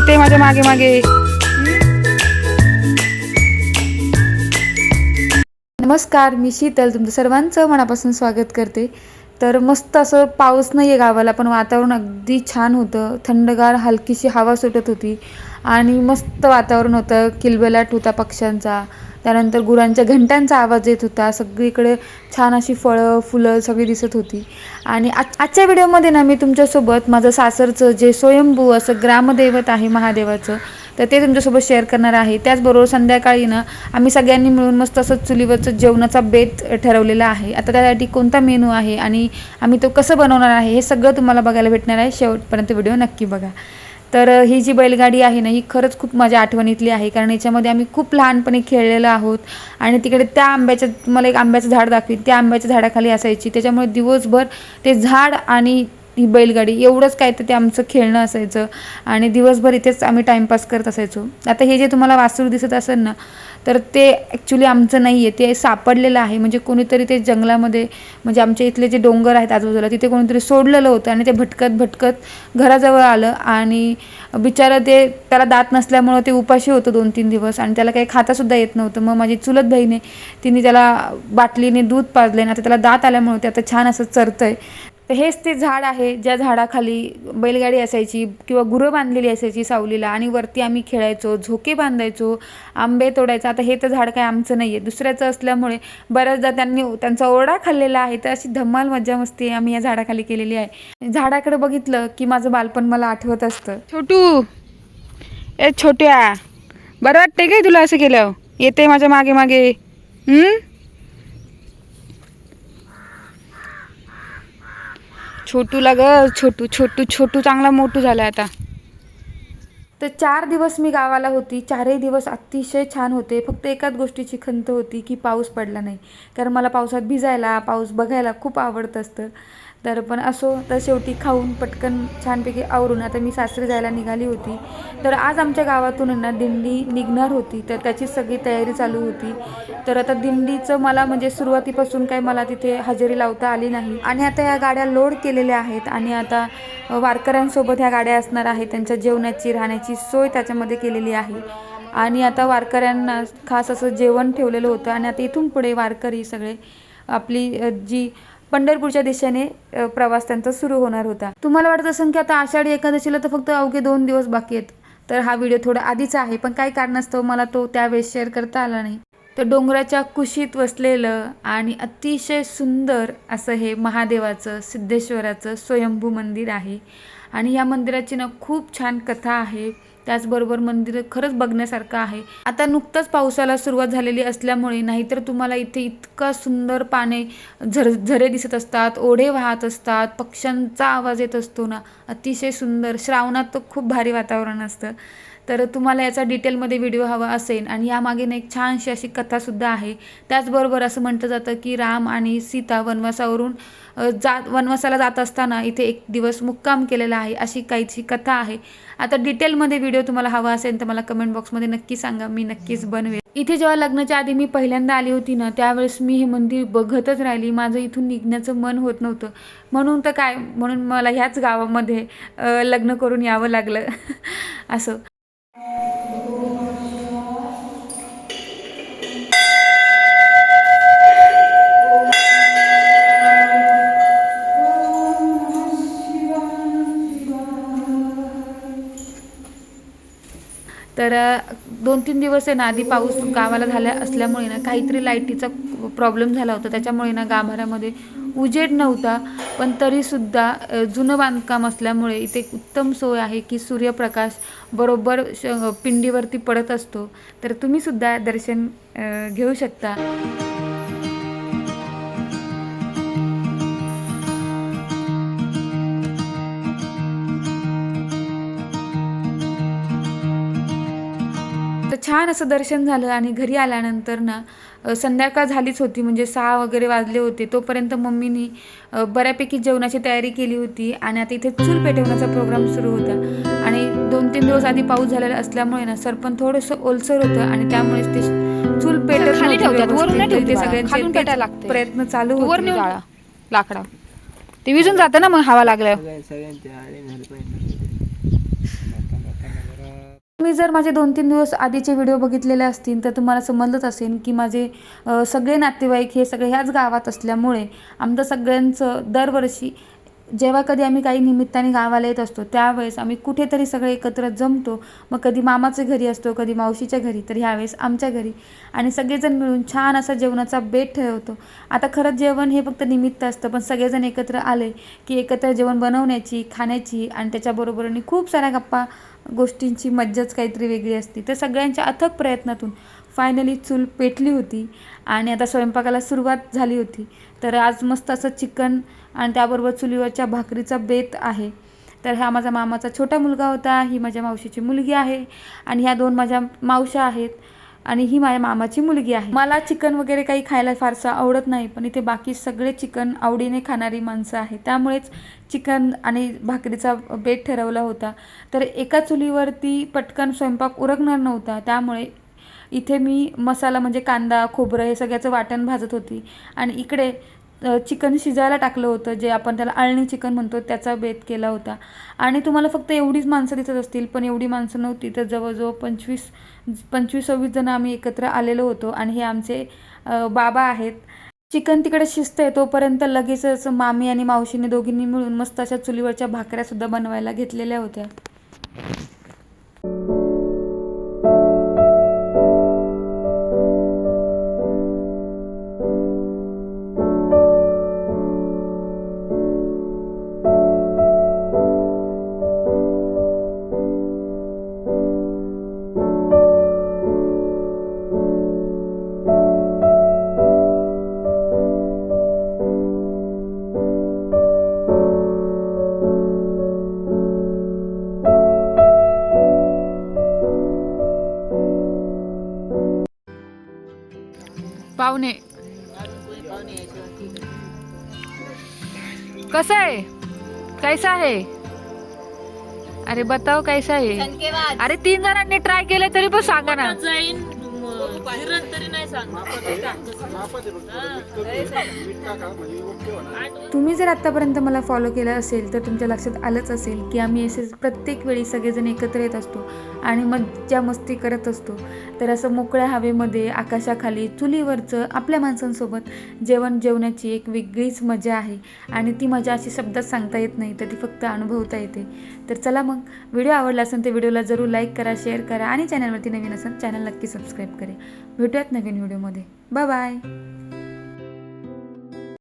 येते माझ्या मागे मागे. नमस्कार, मी शीतल तुमचं सर्वांचं मनापासून स्वागत करते. तर मस्त असं पाऊस नाही आहे गावाला, पण वातावरण अगदी छान होतं. थंडगार हलकीशी हवा सुटत होती आणि मस्त वातावरण होतं. किलबिलाट होता पक्ष्यांचा, त्यानंतर गुरांच्या घंटांचा आवाज येत होता. सगळीकडे छान अशी फळं फुलं सगळी दिसत होती. आणि आजच्या व्हिडिओमध्ये ना मी तुमच्यासोबत माझं सासरचं जे स्वयंभू असं ग्रामदैवत आहे महादेवाचं, तर ते तुमच्यासोबत शेअर करणार आहे. त्याचबरोबर संध्याकाळी ना आम्ही सगळ्यांनी मिळून मस्त असं चुलीवरचं जेवणाचा बेत ठरवलेला आहे. आता त्यासाठी कोणता मेनू आहे आणि आम्ही तो कसं बनवणार आहे हे सगळं तुम्हाला बघायला भेटणार आहे. शेवटपर्यंत व्हिडिओ नक्की बघा. तर ही जी बैलगाडी आहे ना, ही खरंच खूप माझ्या आठवणीतली आहे, कारण याच्यामध्ये आम्ही खूप लहानपणी खेळलेलो आहोत. आणि तिकडे त्या आंब्याच्या, मला एक आंब्याचं झाड दाखवी, त्या आंब्याच्या झाडाखाली असायची. त्याच्यामुळे दिवसभर ते झाड आणि ही बैलगाडी एवढंच काय तर ते आमचं खेळणं असायचं आणि दिवसभर इथेच आम्ही टाईमपास करत असायचो. आता हे जे तुम्हाला वासरू दिसत असेल ना, तर ते ॲक्च्युली आमचं नाही आहे, ते सापडलेलं आहे. म्हणजे कोणीतरी ते जंगलामध्ये, म्हणजे आमच्या इथले जे डोंगर आहेत आजूबाजूला, तिथे कोणीतरी सोडलेलं होतं आणि ते भटकत भटकत घराजवळ आलं. आणि बिचारं ते, त्याला दात नसल्यामुळं ते उपाशी होतं 2-3 दिवस आणि त्याला काही खातासुद्धा येत नव्हतं. मग माझी चुलत बहीण आहे, तिने त्याला बाटलीने दूध पाजले आणि आता त्याला दात आल्यामुळे ते आता छान असं चरतंय. तर हेच ते झाड आहे ज्या झाडाखाली बैलगाडी असायची किंवा गुरं बांधलेली असायची सावलीला, आणि वरती आम्ही खेळायचो, झोके बांधायचो, आंबे तोडायचं. आता हे तर झाड काय आमचं नाही आहे, दुसऱ्याचं असल्यामुळे बऱ्याचदा त्यांनी त्यांचा ओरडा खाल्लेला आहे. तर अशी धमाल मज्जा मस्ती आम्ही या झाडाखाली केलेली आहे. झाडाकडे बघितलं की माझं बालपण मला आठवत असतं. छोटू, ए छोट्या, बरं वाटते काय तुला असं केलं? येते माझ्या मागे मागे. छोटूला ग, छोटू छोटू छोटू चांगला मोठू झाला आता. तर 4 दिवस मी गावाला होती. 4ही दिवस अतिशय छान होते. फक्त एकाच गोष्टीची खंत होती की पाऊस पडला नाही, कारण मला पावसात भिजायला, पाऊस बघायला खूप आवडत असतं. तर पण असो, तर शेवटी खाऊन पटकन छानपैकी आवरून आता मी सासरी जायला निघाली होती. तर आज आमच्या गावातून ना दिंडी निघणार होती, तर त्याची सगळी तयारी चालू होती. तर आता दिंडीचं मला म्हणजे सुरुवातीपासून काही मला तिथे हजेरी लावता आली नाही. आणि आता या गाड्या लोड केलेल्या आहेत आणि आता वारकऱ्यांसोबत ह्या गाड्या असणार आहेत. त्यांच्या जेवणाची, राहण्याची सोय त्याच्यामध्ये केलेली आहे. आणि आता वारकऱ्यांना खास असं जेवण ठेवलेलं होतं. आणि आता इथून पुढे वारकरी सगळे आपली जी पंढरपूरच्या दिशेने प्रवास त्यांचा सुरू होणार होता. तुम्हाला वाटत असेल की आता आषाढी एकादशीला तर फक्त अवघे 2 दिवस बाकी आहेत, तर हा व्हिडिओ थोडा आधीचा आहे, पण काही कारणास्तव मला तो त्यावेळेस शेअर करता आला नाही. तर डोंगराच्या कुशीत वसलेलं आणि अतिशय सुंदर असं हे महादेवाचं, सिद्धेश्वराचं स्वयंभू मंदिर आहे. आणि या मंदिराची ना खूप छान कथा आहे. त्याचबरोबर मंदिर खरंच बघण्यासारखं आहे. आता नुकतंच पावसाला सुरुवात झालेली असल्यामुळे, नाहीतर तुम्हाला इथे इतका सुंदर पाणी, झरे दिसत असतात, ओढे वाहत असतात, पक्ष्यांचा आवाज येत असतो ना, अतिशय सुंदर. श्रावणात तर खूप भारी वातावरण असतं. तर तुम्हाला याचा डिटेलमध्ये व्हिडिओ हवा असेल, आणि यामागे एक छानशी अशी कथासुद्धा आहे. त्याचबरोबर असं म्हटलं जातं की राम आणि सीता वनवासावरून वनवासाला जात असताना इथे 1 दिवस मुक्काम केलेला आहे, अशी काहीची कथा आहे. आता डिटेलमध्ये व्हिडिओ तुम्हाला हवा असेल तर मला कमेंट बॉक्समध्ये नक्की सांगा, मी नक्कीच बनवेल. इथे जेव्हा लग्नाच्या आधी मी पहिल्यांदा आली होती ना, त्यावेळेस मी हे मंदिर बघतच राहिली. माझं इथून निघण्याचं मन होत नव्हतं. म्हणून तर काय, म्हणून मला ह्याच गावामध्ये लग्न करून यावं लागलं. असं. तर 2-3 दिवस आहे ना आधी पाऊस गावाला झाला असल्यामुळे ना काहीतरी लाईटीचा प्रॉब्लेम झाला होता. त्याच्यामुळे ना गाभाऱ्यामध्ये उजेड नव्हता, पण तरीसुद्धा जुनं बांधकाम असल्यामुळे इथे एक उत्तम सोय आहे की सूर्यप्रकाश बरोबर पिंडीवरती पडत असतो. तर तुम्हीसुद्धा दर्शन घेऊ शकता. तर छान असं दर्शन झालं. आणि घरी आल्यानंतर ना संध्याकाळ झालीच होती, म्हणजे 6 वगैरे वाजले होते. तोपर्यंत मम्मीनी बऱ्यापैकी जेवणाची तयारी केली होती. आणि आता इथे चूल पेटवण्याचा प्रोग्राम सुरू होता. आणि 2-3 दिवस आधी पाऊस झालेला असल्यामुळे ना सरपण थोडंसं ओलसर होतं, आणि त्यामुळेच ते चूल पेटत खाली ठेवतात, वरून नाही ठेवते. ते सगळ्यांचे लागते, प्रयत्न चालू होते. लाकडा ते विजून जातं ना मग हवा लागल्यावर. तुम्ही जर माझे 2-3 दिवस आधीचे व्हिडिओ बघितलेले असतील तर तुम्हाला समजलंच असेल की माझे सगळे नातेवाईक हे सगळे ह्याच गावात असल्यामुळे आमचं सगळ्यांचं दरवर्षी जेव्हा कधी आम्ही काही निमित्ताने गावाला येत असतो त्यावेळेस आम्ही कुठेतरी सगळे एकत्र जमतो. मग कधी मामाच्या घरी असतो, कधी मावशीच्या घरी, तर ह्यावेळेस आमच्या घरी, आणि सगळेजण मिळून छान असा जेवणाचा बेत ठरवतो. आता खरंच जेवण हे फक्त निमित्त असतं, पण सगळेजण एकत्र आले की एकत्र जेवण बनवण्याची, खाण्याची आणि त्याच्याबरोबरनी खूप साऱ्या गप्पा गोष्टींची मज्जाच काहीतरी वेगळी असते. तर सगळ्यांच्या अथक प्रयत्नातून फायनली चूल पेटली होती आणि आता स्वयंपाकाला सुरुवात झाली होती. तर आज मस्त असं चिकन आणि त्याबरोबर चुलीवरच्या भाकरीचा बेत आहे. तर हा माझा मामाचा छोटा मुलगा होता, ही माझ्या मावशीची मुलगी आहे आणि ह्या 2 माझ्या मावश्या आहेत आणि ही माझ्या मामाची मुलगी आहे. मला चिकन वगैरे काही खायला फारसं आवडत नाही, पण इथे बाकी सगळे चिकन आवडीने खाणारी माणसं आहेत, त्यामुळेच चिकन आणि भाकरीचा बेत ठरवला होता. तर एका चुलीवरती पटकन स्वयंपाक उरकणार नव्हता, त्यामुळे इथे मी मसाला म्हणजे कांदा, खोबरं हे सगळ्याचं वाटण भाजत होती आणि इकडे चिकन शिजायला टाकलं होतं, जे आपण त्याला अळणी चिकन म्हणतो, त्याचा बेत केला होता. आणि तुम्हाला फक्त एवढीच माणसं दिसत असतील, पण एवढी माणसं नव्हती. तर जवळजवळ 25-26 जण आम्ही एकत्र आलेलो होतो आणि हे आमचे बाबा आहेत. चिकन तिकडे शिजतंय तोपर्यंत लगेचच मामी आणि मावशीने दोघींनी मिळून मस्त अशा चुलीवरच्या भाकऱ्यासुद्धा बनवायला घेतलेल्या होत्या. पाहुणे कसं आहे, कैसा आहे, अरे बताओ कैसा आहे. अरे 3 जणांनी ट्राय केले तरी पण सांगा ना. तुम्ही जर आत्तापर्यंत मला फॉलो केलं असेल तर तुमच्या लक्षात आलंच असेल की आम्ही असे प्रत्येक वेळी सगळेजण एकत्र येत असतो आणि मज्जा मस्ती करत असतो. तर असं मोकळ्या हवेमध्ये आकाशाखाली चुलीवरचं आपल्या माणसांसोबत जेवण्याची एक वेगळीच मजा आहे आणि ती मजा अशी शब्दात सांगता येत नाही, तर ती फक्त अनुभवता येते. तर चला मग, व्हिडिओ आवडला असेल तर व्हिडिओला जरूर लाईक करा, शेअर करा आणि चॅनलवरती नवीन असेल चॅनल नक्की सबस्क्राईब करा. भेटूयात नवीन व्हिडिओमध्ये. Bye bye.